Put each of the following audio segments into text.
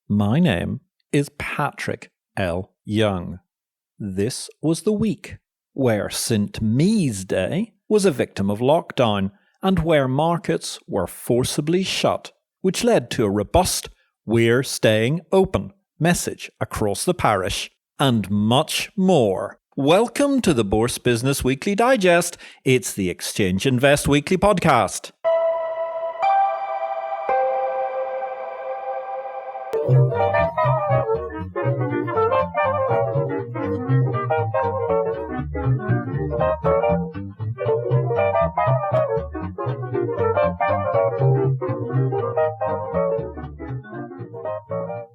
My name is Patrick L. Young. This was the week where St. Me's Day was a victim of lockdown and where markets were forcibly shut, which led to a robust "we're staying open" message across the parish, and much more. Welcome to the Bourse Business Weekly Digest. It's the Exchange Invest Weekly podcast.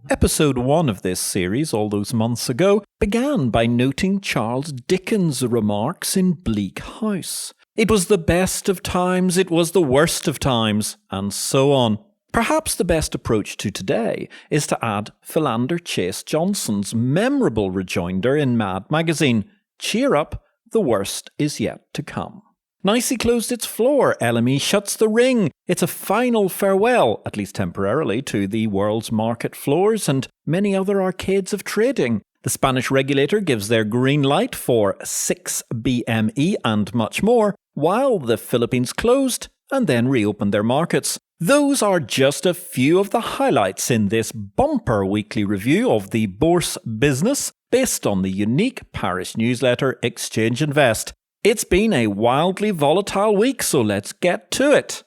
Episode 1 of this series, all those months ago, began by noting Charles Dickens' remarks in Bleak House. It was the best of times, it was the worst of times, and so on. Perhaps the best approach to today is to add Philander Chase Johnson's memorable rejoinder in Mad Magazine, "Cheer up, the worst is yet to come." NYSE closed its floor, LME shuts the ring. It's a final farewell, at least temporarily, to the world's market floors and many other arcades of trading. The Spanish regulator gives their green light for 6BME and much more, while the Philippines closed and then reopened their markets. Those are just a few of the highlights in this bumper weekly review of the Bourse business based on the unique parish newsletter Exchange Invest. It's been a wildly volatile week, so let's get to it.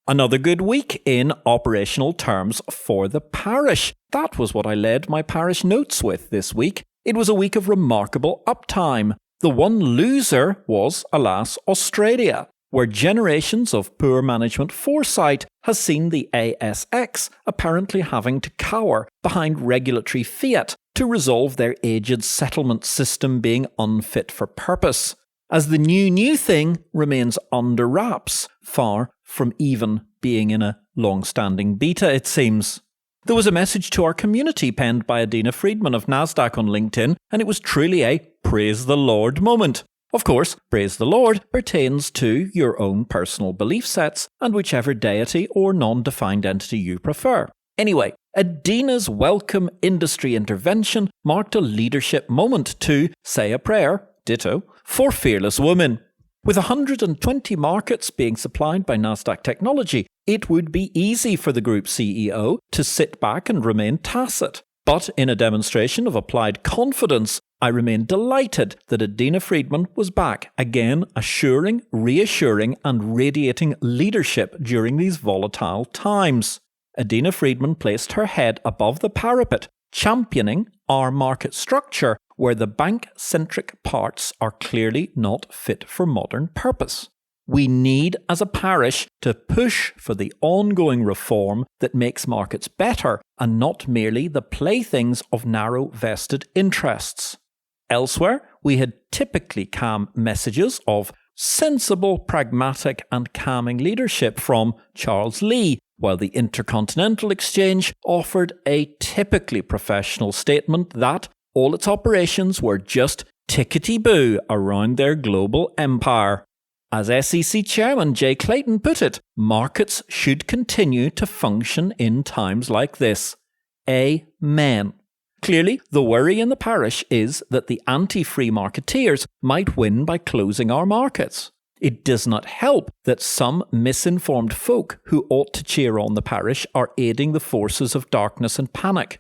Another good week in operational terms for the parish. That was what I led my parish notes with this week. It was a week of remarkable uptime. The one loser was, alas, Australia, where generations of poor management foresight has seen the ASX apparently having to cower behind regulatory fiat to resolve their aged settlement system being unfit for purpose. As the new thing remains under wraps, far from even being in a long-standing beta, it seems. There was a message to our community penned by Adena Friedman of NASDAQ on LinkedIn, and it was truly a praise the Lord moment. Of course, praise the Lord pertains to your own personal belief sets and whichever deity or non-defined entity you prefer. Anyway, Adena's welcome industry intervention marked a leadership moment to say a prayer, ditto, for fearless women. With 120 markets being supplied by NASDAQ technology, it would be easy for the group CEO to sit back and remain tacit. But in a demonstration of applied confidence, I remain delighted that Adena Friedman was back, again assuring, reassuring and radiating leadership during these volatile times. Adena Friedman placed her head above the parapet, championing our market structure where the bank-centric parts are clearly not fit for modern purpose. We need, as a parish, to push for the ongoing reform that makes markets better and not merely the playthings of narrow vested interests. Elsewhere, we had typically calm messages of sensible, pragmatic and calming leadership from Charles Lee, while the Intercontinental Exchange offered a typically professional statement that all its operations were just tickety-boo around their global empire. As SEC Chairman Jay Clayton put it, markets should continue to function in times like this. Amen. Clearly, the worry in the parish is that the anti-free marketeers might win by closing our markets. It does not help that some misinformed folk who ought to cheer on the parish are aiding the forces of darkness and panic.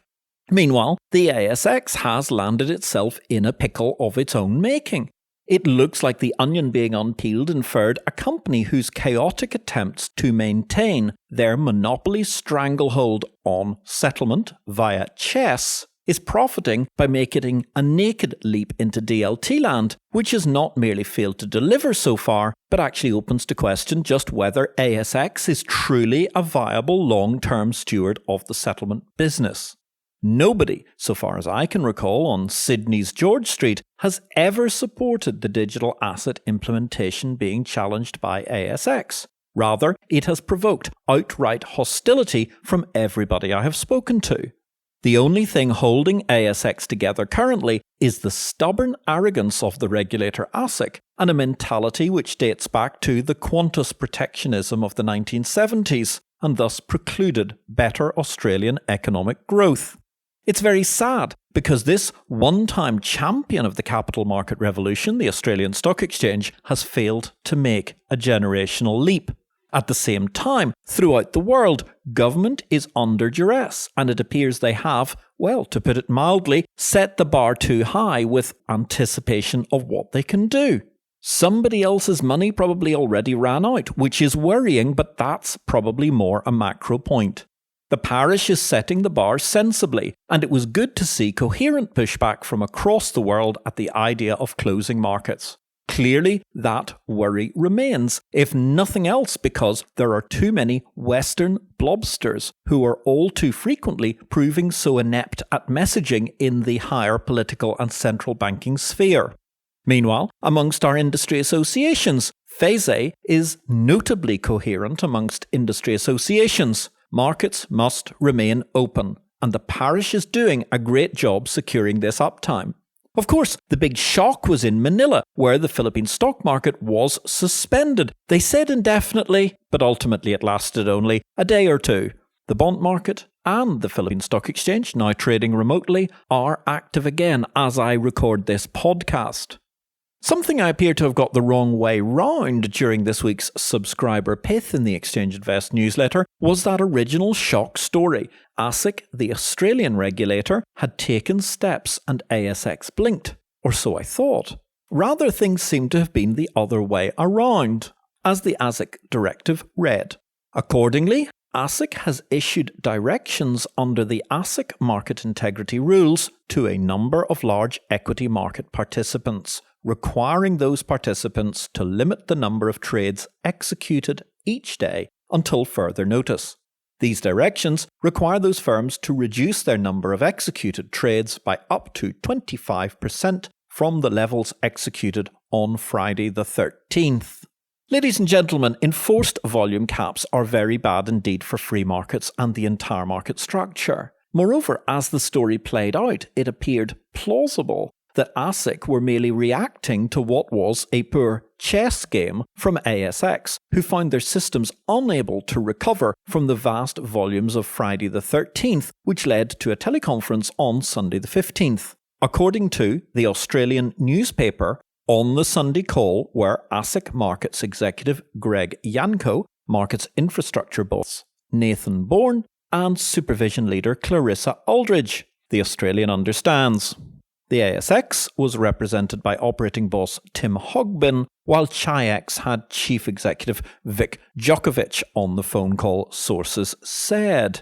Meanwhile, the ASX has landed itself in a pickle of its own making. It looks like the onion being unpeeled inferred a company whose chaotic attempts to maintain their monopoly stranglehold on settlement via chess is profiting by making a naked leap into DLT land, which has not merely failed to deliver so far, but actually opens to question just whether ASX is truly a viable long-term steward of the settlement business. Nobody, so far as I can recall, on Sydney's George Street has ever supported the digital asset implementation being challenged by ASX. Rather, it has provoked outright hostility from everybody I have spoken to. The only thing holding ASX together currently is the stubborn arrogance of the regulator ASIC and a mentality which dates back to the Qantas protectionism of the 1970s and thus precluded better Australian economic growth. It's very sad because this one-time champion of the capital market revolution, the Australian Stock Exchange, has failed to make a generational leap. At the same time, throughout the world, government is under duress, and it appears they have, well, to put it mildly, set the bar too high with anticipation of what they can do. Somebody else's money probably already ran out, which is worrying, but that's probably more a macro point. The parish is setting the bar sensibly, and it was good to see coherent pushback from across the world at the idea of closing markets. Clearly, that worry remains, if nothing else because there are too many Western blobsters who are all too frequently proving so inept at messaging in the higher political and central banking sphere. Meanwhile, amongst our industry associations, FESE is notably coherent amongst industry associations. Markets must remain open, and the parish is doing a great job securing this uptime. Of course, the big shock was in Manila, where the Philippine stock market was suspended. They said indefinitely, but ultimately it lasted only a day or two. The bond market and the Philippine Stock Exchange, now trading remotely, are active again as I record this podcast. Something I appear to have got the wrong way round during this week's subscriber pith in the Exchange Invest newsletter was that original shock story. ASIC, the Australian regulator, had taken steps and ASX blinked, or so I thought. Rather, things seem to have been the other way around, as the ASIC directive read. Accordingly, ASIC has issued directions under the ASIC market integrity rules to a number of large equity market participants, requiring those participants to limit the number of trades executed each day until further notice. These directions require those firms to reduce their number of executed trades by up to 25% from the levels executed on Friday the 13th. Ladies and gentlemen, enforced volume caps are very bad indeed for free markets and the entire market structure. Moreover, as the story played out, it appeared plausible that ASIC were merely reacting to what was a poor chess game from ASX, who found their systems unable to recover from the vast volumes of Friday the 13th, which led to a teleconference on Sunday the 15th. According to the Australian newspaper, on the Sunday call were ASIC Markets executive Greg Yanko, Markets infrastructure boss Nathan Bourne, and supervision leader Clarissa Aldridge. The Australian understands. The ASX was represented by operating boss Tim Hogbin, while Chi-X had chief executive Vic Djokovic on the phone call, sources said.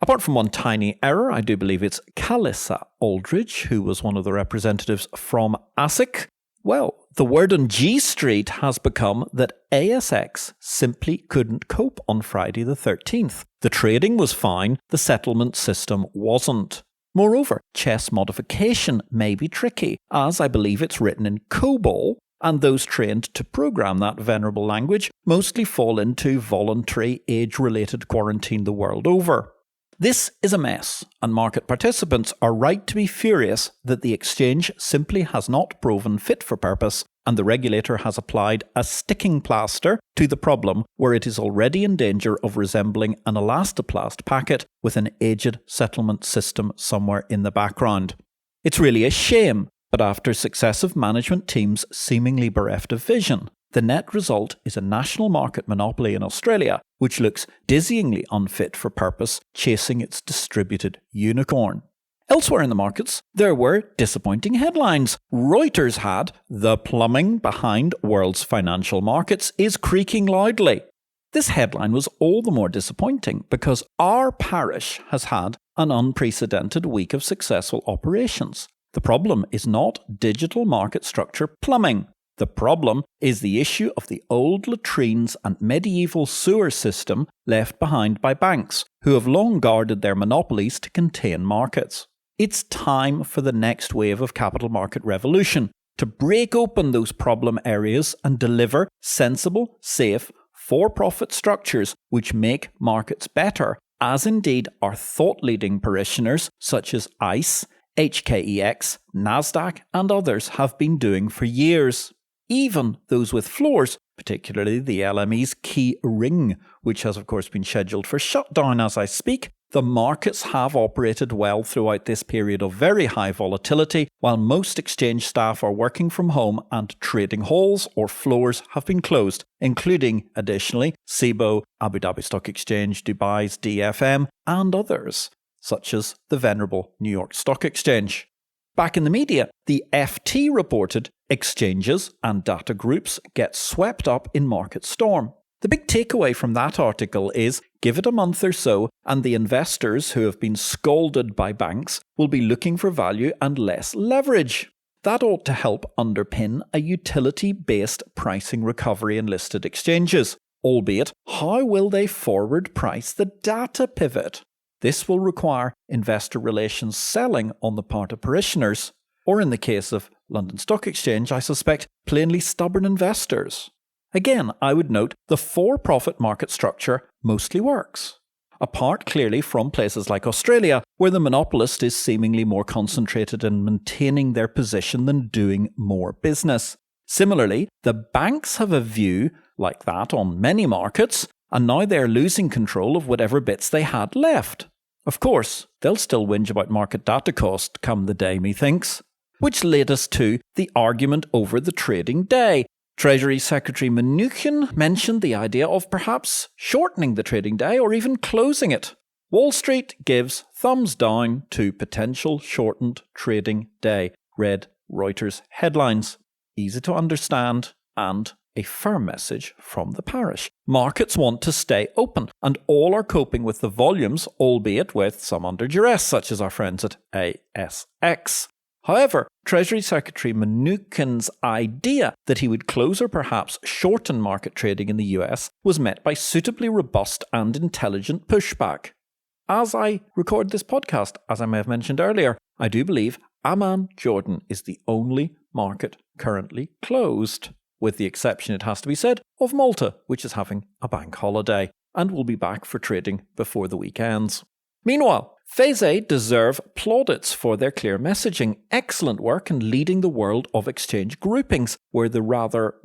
Apart from one tiny error, I do believe it's Clarissa Aldridge, who was one of the representatives from ASIC. Well, the word on G Street has become that ASX simply couldn't cope on Friday the 13th. The trading was fine, the settlement system wasn't. Moreover, chess modification may be tricky, as I believe it's written in COBOL, and those trained to program that venerable language mostly fall into voluntary age-related quarantine the world over. This is a mess, and market participants are right to be furious that the exchange simply has not proven fit for purpose, and the regulator has applied a sticking plaster to the problem where it is already in danger of resembling an elastoplast packet with an aged settlement system somewhere in the background. It's really a shame, but after successive management teams seemingly bereft of vision, the net result is a national market monopoly in Australia, which looks dizzyingly unfit for purpose, chasing its distributed unicorn. Elsewhere in the markets, there were disappointing headlines. Reuters had, "The plumbing behind world's financial markets is creaking loudly." This headline was all the more disappointing because our parish has had an unprecedented week of successful operations. The problem is not digital market structure plumbing. The problem is the issue of the old latrines and medieval sewer system left behind by banks, who have long guarded their monopolies to contain markets. It's time for the next wave of capital market revolution, to break open those problem areas and deliver sensible, safe, for-profit structures which make markets better, as indeed our thought-leading parishioners such as ICE, HKEX, NASDAQ and others have been doing for years. Even those with floors, particularly the LME's key ring, which has of course been scheduled for shutdown as I speak, The markets have operated well throughout this period of very high volatility, while most exchange staff are working from home and trading halls or floors have been closed, including, additionally, Cboe, Abu Dhabi Stock Exchange, Dubai's DFM, and others, such as the venerable New York Stock Exchange. Back in the media, the FT reported exchanges and data groups get swept up in market storm. The big takeaway from that article is, give it a month or so, and the investors who have been scolded by banks will be looking for value and less leverage. That ought to help underpin a utility-based pricing recovery in listed exchanges. Albeit, how will they forward price the data pivot? This will require investor relations selling on the part of parishioners, or in the case of London Stock Exchange, I suspect, plainly stubborn investors. Again, I would note the for-profit market structure mostly works. Apart clearly from places like Australia, where the monopolist is seemingly more concentrated in maintaining their position than doing more business. Similarly, the banks have a view like that on many markets, and now they're losing control of whatever bits they had left. Of course, they'll still whinge about market data cost come the day, methinks. Which led us to the argument over the trading day. Treasury Secretary Mnuchin mentioned the idea of perhaps shortening the trading day or even closing it. Wall Street gives thumbs down to potential shortened trading day, read Reuters headlines. Easy to understand and a firm message from the parish. Markets want to stay open and all are coping with the volumes, albeit with some under duress, such as our friends at ASX. However, Treasury Secretary Mnuchin's idea that he would close or perhaps shorten market trading in the US was met by suitably robust and intelligent pushback. As I record this podcast, as I may have mentioned earlier, I do believe Amman, Jordan is the only market currently closed, with the exception, it has to be said, of Malta, which is having a bank holiday and will be back for trading before the weekends. Meanwhile, FASE deserve plaudits for their clear messaging, excellent work in leading the world of exchange groupings, where the rather,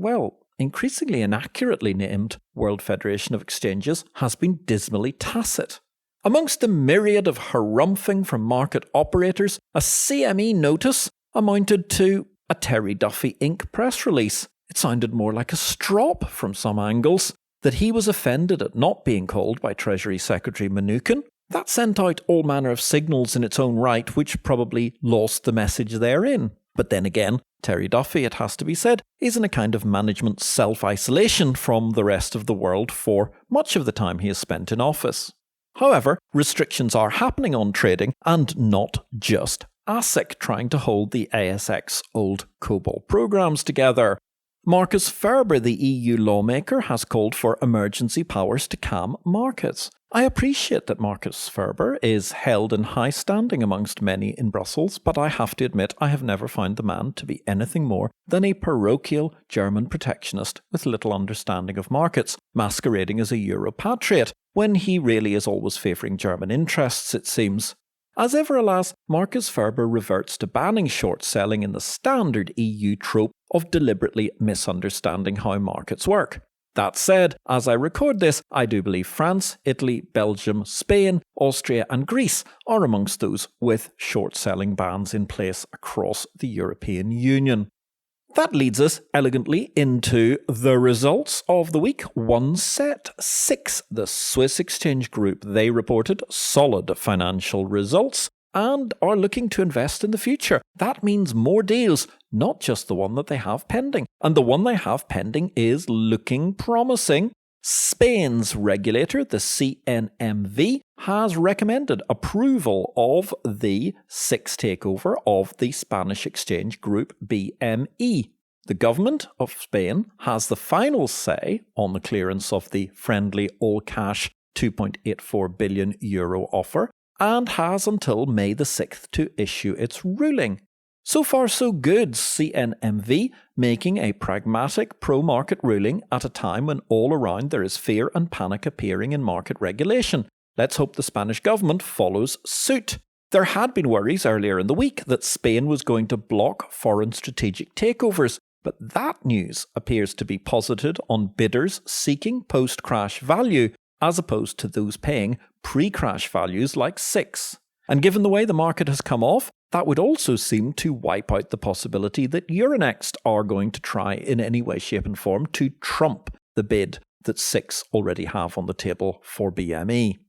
increasingly inaccurately named World Federation of Exchanges has been dismally tacit. Amongst the myriad of harumphing from market operators, a CME notice amounted to a Terry Duffy Inc. press release. It sounded more like a strop from some angles, that he was offended at not being called by Treasury Secretary Mnuchin. That sent out all manner of signals in its own right, which probably lost the message therein. But then again, Terry Duffy, it has to be said, is in a kind of management self-isolation from the rest of the world for much of the time he has spent in office. However, restrictions are happening on trading, and not just ASIC trying to hold the ASX old COBOL programs together. Marcus Ferber, the EU lawmaker, has called for emergency powers to calm markets. I appreciate that Marcus Ferber is held in high standing amongst many in Brussels, but I have to admit I have never found the man to be anything more than a parochial German protectionist with little understanding of markets, masquerading as a Europatriot, when he really is always favouring German interests, it seems. As ever, alas, Marcus Ferber reverts to banning short selling in the standard EU trope of deliberately misunderstanding how markets work. That said, as I record this, I do believe France, Italy, Belgium, Spain, Austria and Greece are amongst those with short selling bans in place across the European Union. That leads us elegantly into the results of the week. One set 6, the Swiss Exchange Group. They reported solid financial results and are looking to invest in the future. That means more deals, not just the one that they have pending. And the one they have pending is looking promising. Spain's regulator, the CNMV, has recommended approval of the SIX takeover of the Spanish exchange group BME. The government of Spain has the final say on the clearance of the friendly all-cash €2.84 billion offer and has until May the 6th to issue its ruling. So far so good, CNMV making a pragmatic pro-market ruling at a time when all around there is fear and panic appearing in market regulation. Let's hope the Spanish government follows suit. There had been worries earlier in the week that Spain was going to block foreign strategic takeovers, but that news appears to be posited on bidders seeking post-crash value, as opposed to those paying pre-crash values like 6. And given the way the market has come off, that would also seem to wipe out the possibility that Euronext are going to try in any way, shape and form to trump the bid that 6 already have on the table for BME.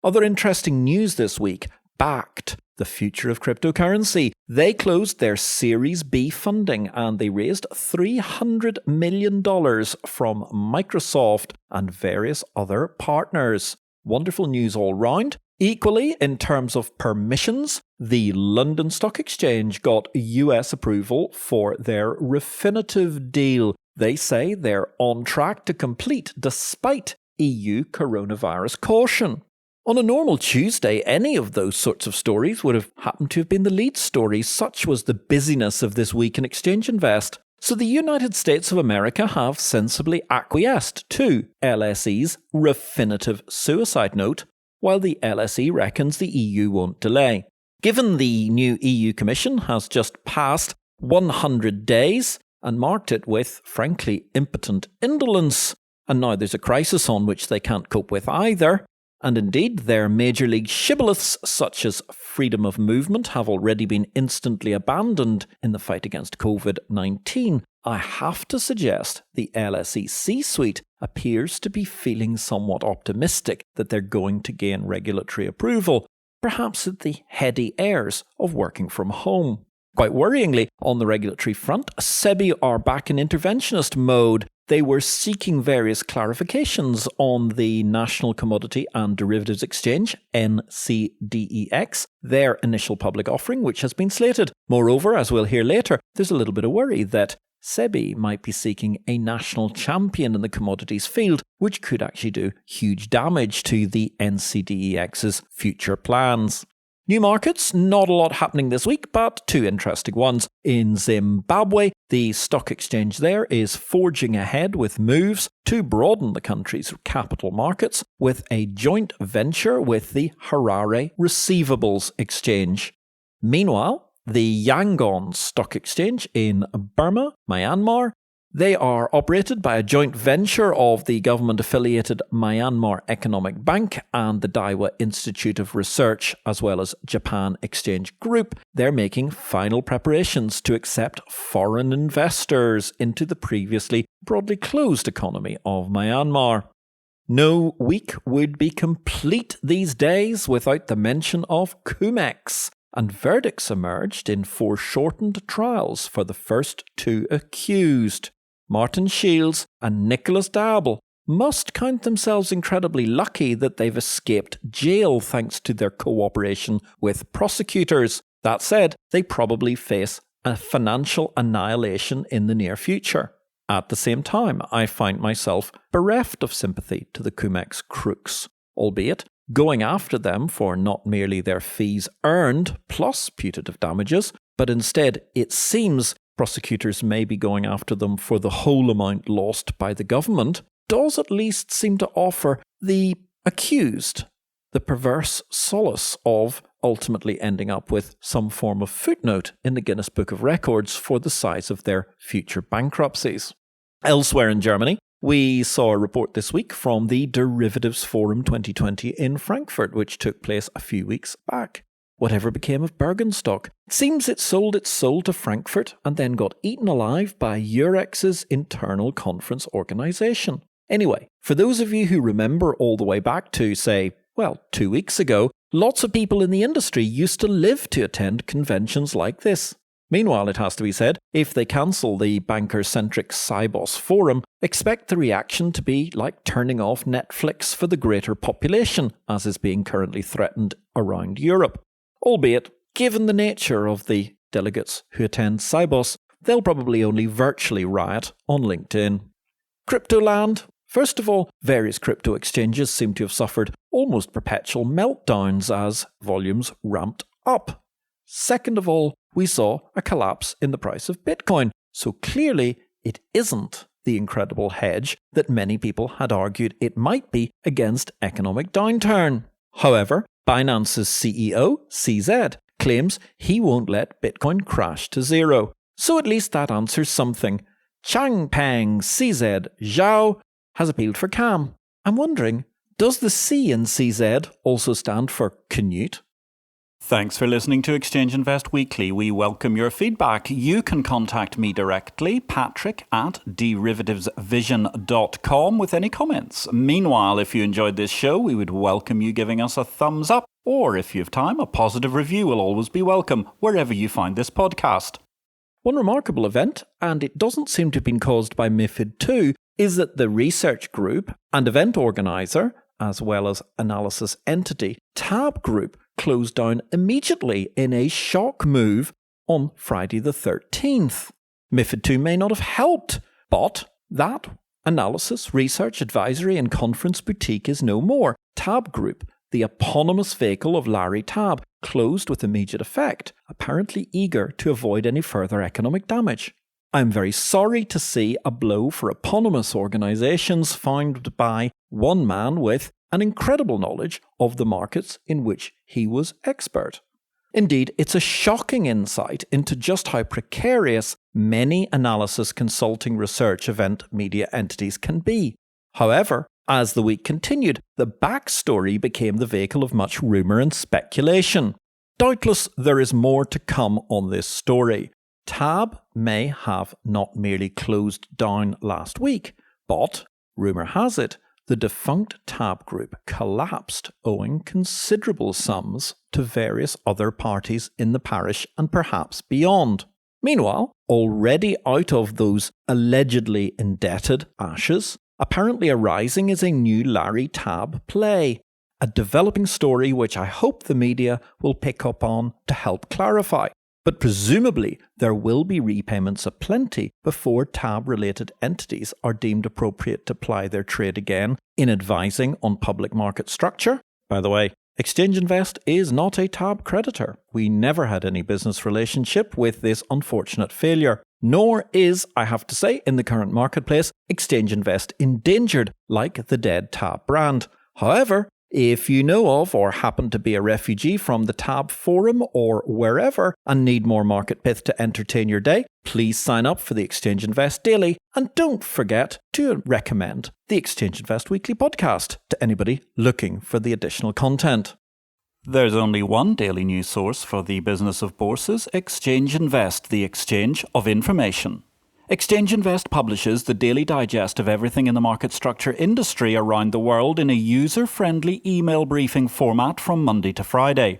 Other interesting news this week: Backed, the future of cryptocurrency. They closed their Series B funding and they raised $300 million from Microsoft and various other partners. Wonderful news all round. Equally, in terms of permissions, the London Stock Exchange got US approval for their Refinitiv deal. They say they're on track to complete despite EU coronavirus caution. On a normal Tuesday, any of those sorts of stories would have happened to have been the lead story. Such was the busyness of this week in Exchange Invest. So the United States of America have sensibly acquiesced to LSE's Refinitiv suicide note, while the LSE reckons the EU won't delay. Given the new EU Commission has just passed 100 days and marked it with, frankly, impotent indolence, and now there's a crisis on which they can't cope with either, and indeed their major league shibboleths such as freedom of movement have already been instantly abandoned in the fight against COVID-19, I have to suggest the LSE C-suite appears to be feeling somewhat optimistic that they're going to gain regulatory approval, perhaps at the heady airs of working from home. Quite worryingly, on the regulatory front, SEBI are back in interventionist mode. They were seeking various clarifications on the National Commodity and Derivatives Exchange, NCDEX, their initial public offering, which has been slated. Moreover, as we'll hear later, there's a little bit of worry that SEBI might be seeking a national champion in the commodities field, which could actually do huge damage to the NCDEX's future plans. New markets, not a lot happening this week, but two interesting ones. In Zimbabwe, the stock exchange there is forging ahead with moves to broaden the country's capital markets with a joint venture with the Harare Receivables Exchange. Meanwhile, the Yangon Stock Exchange in Burma, Myanmar, they are operated by a joint venture of the government-affiliated Myanmar Economic Bank and the Daiwa Institute of Research, as well as Japan Exchange Group. They're making final preparations to accept foreign investors into the previously broadly closed economy of Myanmar. No week would be complete these days without the mention of Cumex, and verdicts emerged in foreshortened trials for the first two accused. Martin Shields and Nicholas Diable must count themselves incredibly lucky that they've escaped jail thanks to their cooperation with prosecutors. That said, they probably face a financial annihilation in the near future. At the same time, I find myself bereft of sympathy to the Cumex crooks, albeit going after them for not merely their fees earned plus putative damages, but instead, it seems, prosecutors may be going after them for the whole amount lost by the government, does at least seem to offer the accused the perverse solace of ultimately ending up with some form of footnote in the Guinness Book of Records for the size of their future bankruptcies. Elsewhere in Germany, we saw a report this week from the Derivatives Forum 2020 in Frankfurt, which took place a few weeks back. Whatever became of Bergenstock? It seems it sold its soul to Frankfurt and then got eaten alive by Eurex's internal conference organisation. Anyway, for those of you who remember all the way back to, say, 2 weeks ago, lots of people in the industry used to live to attend conventions like this. Meanwhile, it has to be said, if they cancel the banker-centric Sibos Forum, expect the reaction to be like turning off Netflix for the greater population, as is being currently threatened around Europe. Albeit, given the nature of the delegates who attend Sibos, they'll probably only virtually riot on LinkedIn. Cryptoland. First of all, various crypto exchanges seem to have suffered almost perpetual meltdowns as volumes ramped up. Second of all, we saw a collapse in the price of Bitcoin, so clearly it isn't the incredible hedge that many people had argued it might be against economic downturn. However, Binance's CEO, CZ, claims he won't let Bitcoin crash to zero. So at least that answers something. Changpeng CZ Zhao has appealed for calm. I'm wondering, Does the C in CZ also stand for Canute? Thanks for listening to Exchange Invest Weekly. We welcome your feedback. You can contact me directly, Patrick at derivativesvision.com, with any comments. Meanwhile, if you enjoyed this show, we would welcome you giving us a thumbs up, or if you have time, a positive review will always be welcome, wherever you find this podcast. One remarkable event, and it doesn't seem to have been caused by MiFID II, is that the research group and event organiser, as well as analysis entity, Tab Group, closed down immediately in a shock move on Friday the 13th. MiFID II may not have helped, but that analysis, research, advisory and conference boutique is no more. Tab Group, the eponymous vehicle of Larry Tab, closed with immediate effect, apparently eager to avoid any further economic damage. I am very sorry to see a blow for eponymous organisations founded by one man with an incredible knowledge of the markets in which he was expert. Indeed, it's a shocking insight into just how precarious many analysis, consulting, research, event, media entities can be. However, as the week continued, the backstory became the vehicle of much rumour and speculation. Doubtless there is more to come on this story. Tab may have not merely closed down last week, but, rumour has it, the defunct Tab Group collapsed owing considerable sums to various other parties in the parish and perhaps beyond. Meanwhile, already out of those allegedly indebted ashes, apparently arising is a new Larry Tab play, a developing story which I hope the media will pick up on to help clarify. But presumably there will be repayments aplenty before Tab-related entities are deemed appropriate to ply their trade again in advising on public market structure. By the way, Exchange Invest is not a Tab creditor. We never had any business relationship with this unfortunate failure. Nor is, I have to say, in the current marketplace, Exchange Invest endangered like the dead Tab brand. However, if you know of or happen to be a refugee from the Tab forum or wherever and need more market pith to entertain your day, please sign up for the Exchange Invest Daily and don't forget to recommend the Exchange Invest Weekly podcast to anybody looking for the additional content. There's only one daily news source for the business of bourses, Exchange Invest, the exchange of information. Exchange Invest publishes the daily digest of everything in the market structure industry around the world in a user-friendly email briefing format from Monday to Friday.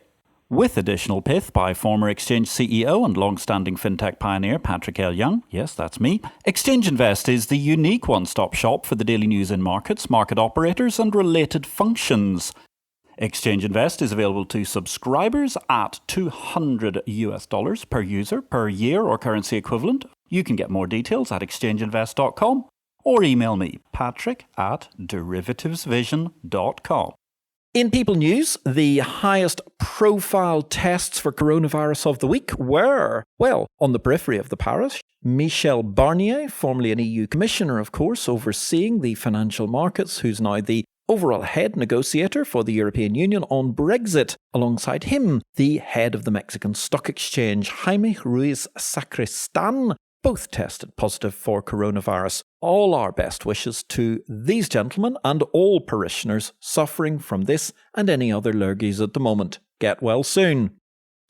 With additional pith by former Exchange CEO and long-standing fintech pioneer Patrick L. Young, yes, that's me, Exchange Invest is the unique one-stop shop for the daily news in markets, market operators and related functions. Exchange Invest is available to subscribers at $200 per user per year or currency equivalent. You can get more details at exchangeinvest.com or email me, patrick at derivativesvision.com. In People News, the highest profile tests for coronavirus of the week were, well, on the periphery of the parish, Michel Barnier, formerly an EU commissioner, of course, overseeing the financial markets, who's now the overall head negotiator for the European Union on Brexit. Alongside him, the head of the Mexican Stock Exchange, Jaime Ruiz Sacristan, both tested positive for coronavirus. All our best wishes to these gentlemen and all parishioners suffering from this and any other lurgies at the moment. Get well soon.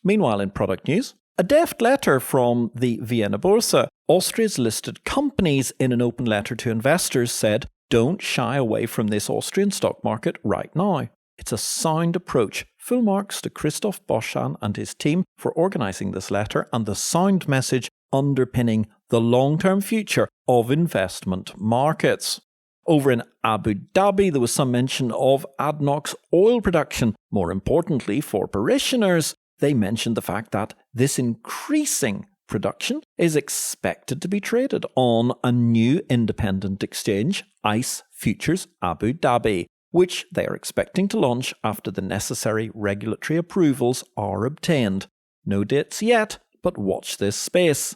Meanwhile, in product news, a deft letter from the Vienna Börse, Austria's listed companies, in an open letter to investors said, don't shy away from this Austrian stock market right now. It's a sound approach. Full marks to Christoph Boschan and his team for organising this letter and the sound message underpinning the long-term future of investment markets. Over in Abu Dhabi, there was some mention of ADNOC's oil production. More importantly, for parishioners, they mentioned the fact that this increasing production is expected to be traded on a new independent exchange, ICE Futures Abu Dhabi, which they are expecting to launch after the necessary regulatory approvals are obtained. No dates yet, but watch this space.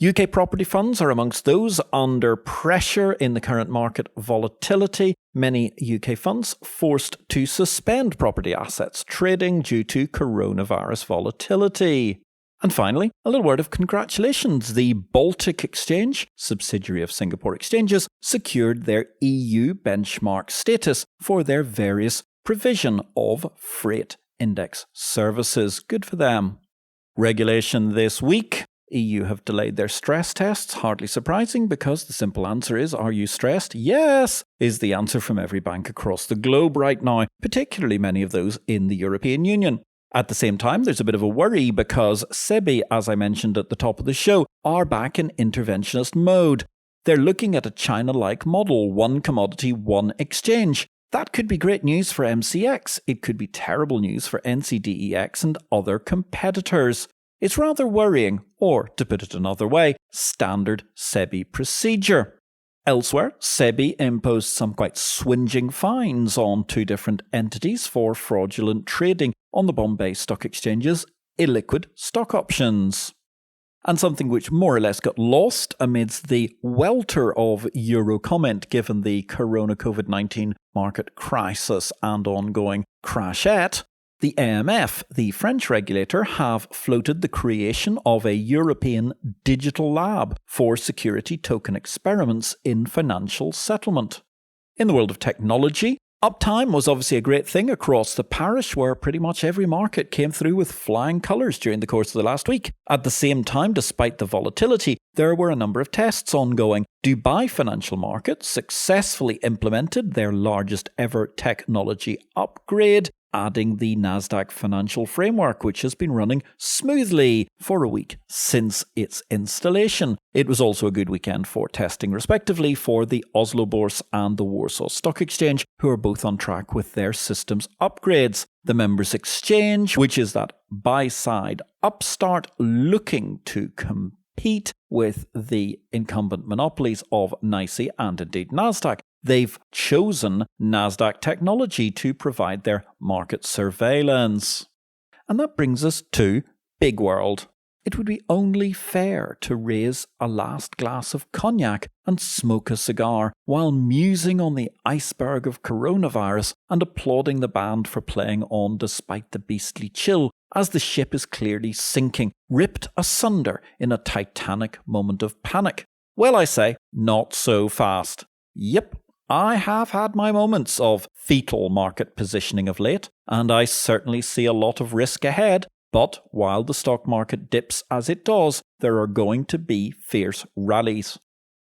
UK property funds are amongst those under pressure in the current market volatility. Many UK funds forced to suspend property assets trading due to coronavirus volatility. And finally, a little word of congratulations. The Baltic Exchange, subsidiary of Singapore Exchanges, secured their EU benchmark status for their various provision of freight index services. Good for them. Regulation this week. EU have delayed their stress tests. Hardly surprising, because the simple answer is, are you stressed? Yes, is the answer from every bank across the globe right now, particularly many of those in the European Union. At the same time, there's a bit of a worry because SEBI, as I mentioned at the top of the show, are back in interventionist mode. They're looking at a China-like model, one commodity, one exchange. That could be great news for MCX. It could be terrible news for NCDEX and other competitors. It's rather worrying, or, to put it another way, standard SEBI procedure. Elsewhere, SEBI imposed some quite swingeing fines on 2 different entities for fraudulent trading on the Bombay Stock Exchange's illiquid stock options. And something which more or less got lost amidst the welter of Euro comment given the corona COVID-19 market crisis and ongoing crashette, the AMF, the French regulator, have floated the creation of a European digital lab for security token experiments in financial settlement. In the world of technology, uptime was obviously a great thing across the parish, where pretty much every market came through with flying colours during the course of the last week. At the same time, despite the volatility, there were a number of tests ongoing. Dubai financial markets successfully implemented their largest ever technology upgrade, adding the NASDAQ financial framework, which has been running smoothly for a week since its installation. It was also a good weekend for testing, respectively, for the Oslo Bourse and the Warsaw Stock Exchange, who are both on track with their systems upgrades. The Members Exchange, which is that buy-side upstart looking to compete with the incumbent monopolies of NYSE and indeed NASDAQ, they've chosen NASDAQ technology to provide their market surveillance. And that brings us to Big World. It would be only fair to raise a last glass of cognac and smoke a cigar while musing on the iceberg of coronavirus and applauding the band for playing on despite the beastly chill as the ship is clearly sinking, ripped asunder in a titanic moment of panic. Well, I say, not so fast. Yep. I have had my moments of fetal market positioning of late, and I certainly see a lot of risk ahead. But while the stock market dips as it does, there are going to be fierce rallies.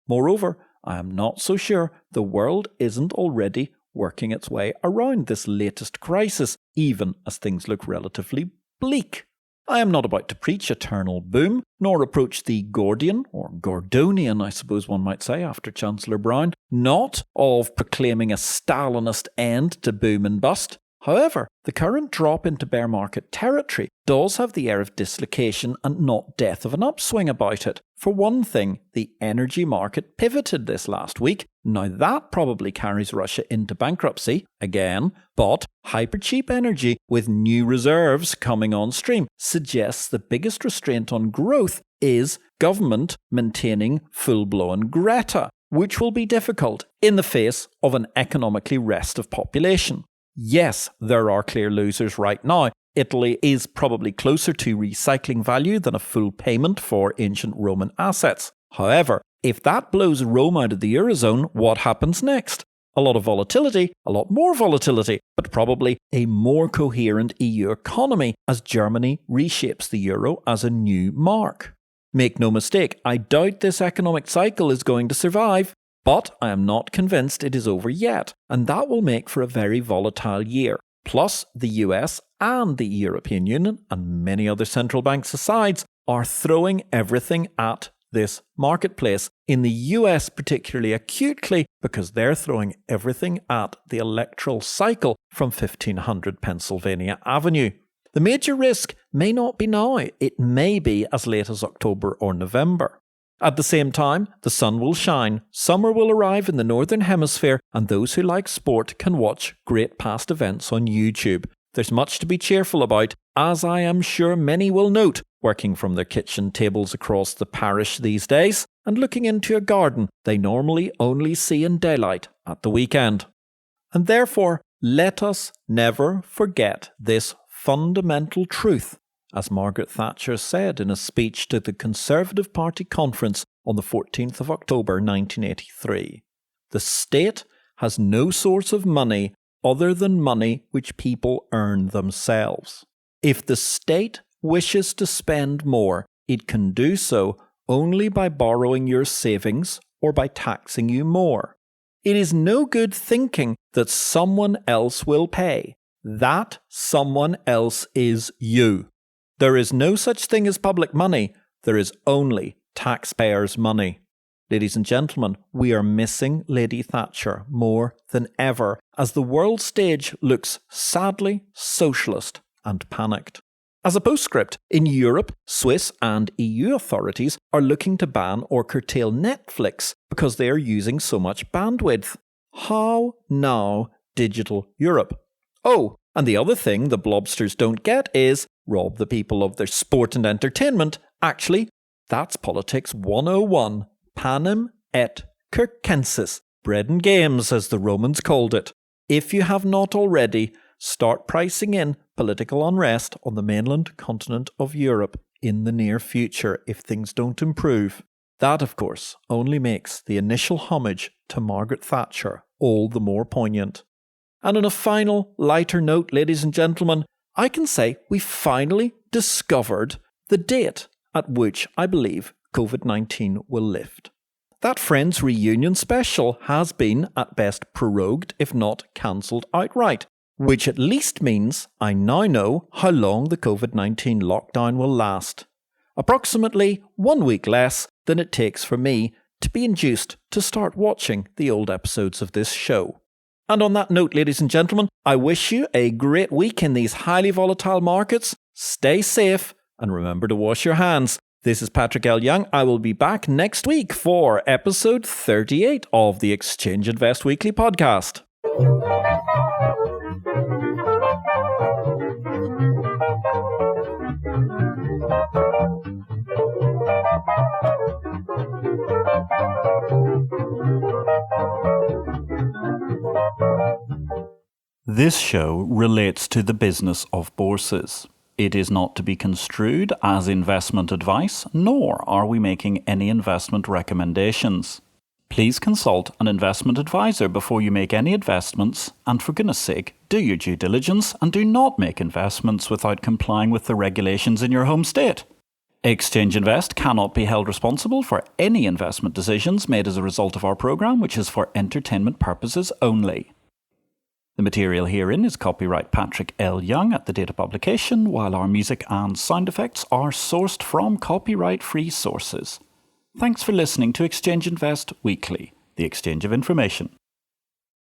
Moreover, I am not so sure the world isn't already working its way around this latest crisis, even as things look relatively bleak. I am not about to preach eternal boom, nor approach the Gordian, or Gordonian, I suppose one might say, after Chancellor Brown, not of proclaiming a Stalinist end to boom and bust. However, the current drop into bear market territory does have the air of dislocation and not death of an upswing about it. For one thing, the energy market pivoted this last week. Now that probably carries Russia into bankruptcy again, but hyper-cheap energy with new reserves coming on stream suggests the biggest restraint on growth is government maintaining full-blown Greta, which will be difficult in the face of an economically restive population. Yes, there are clear losers right now. Italy is probably closer to recycling value than a full payment for ancient Roman assets. However, if that blows Rome out of the Eurozone, what happens next? A lot of volatility, a lot more volatility, but probably a more coherent EU economy as Germany reshapes the euro as a new mark. Make no mistake, I doubt this economic cycle is going to survive. But I am not convinced it is over yet, and that will make for a very volatile year. Plus, the US and the European Union, and many other central banks aside, are throwing everything at this marketplace. In the US particularly acutely, because they're throwing everything at the electoral cycle from 1500 Pennsylvania Avenue. The major risk may not be now, it may be as late as October or November. At the same time, the sun will shine, summer will arrive in the Northern Hemisphere, and those who like sport can watch great past events on YouTube. There's much to be cheerful about, as I am sure many will note, working from their kitchen tables across the parish these days, and looking into a garden they normally only see in daylight at the weekend. And therefore, let us never forget this fundamental truth. as Margaret Thatcher said in a speech to the Conservative Party conference on the 14th of October 1983. The state has no source of money other than money which people earn themselves. If the state wishes to spend more, it can do so only by borrowing your savings or by taxing you more. It is no good thinking that someone else will pay. That someone else is you. There is no such thing as public money. There is only taxpayers' money. Ladies and gentlemen, we are missing Lady Thatcher more than ever as the world stage looks sadly socialist and panicked. As a postscript, in Europe, Swiss and EU authorities are looking to ban or curtail Netflix because they are using so much bandwidth. How now, digital Europe? Oh, and the other thing the blobsters don't get is rob the people of their sport and entertainment. Actually, that's politics 101. Panem et circenses. Bread and games, as the Romans called it. If you have not already, start pricing in political unrest on the mainland continent of Europe in the near future if things don't improve. That, of course, only makes the initial homage to Margaret Thatcher all the more poignant. And on a final, lighter note, ladies and gentlemen, I can say we finally discovered the date at which I believe COVID-19 will lift. That Friends reunion special has been, at best, prorogued, if not cancelled outright, which at least means I now know how long the COVID-19 lockdown will last. Approximately 1 week less than it takes for me to be induced to start watching the old episodes of this show. And on that note, ladies and gentlemen, I wish you a great week in these highly volatile markets. Stay safe and remember to wash your hands. This is Patrick L. Young. I will be back next week for episode 38 of the Exchange Invest Weekly podcast. This show relates to the business of bourses. It is not to be construed as investment advice, nor are we making any investment recommendations. Please consult an investment advisor before you make any investments, and for goodness sake, do your due diligence and do not make investments without complying with the regulations in your home state. Exchange Invest cannot be held responsible for any investment decisions made as a result of our program, which is for entertainment purposes only. The material herein is copyright Patrick L. Young at the date of publication, while our music and sound effects are sourced from copyright-free sources. Thanks for listening to Exchange Invest Weekly, the exchange of information.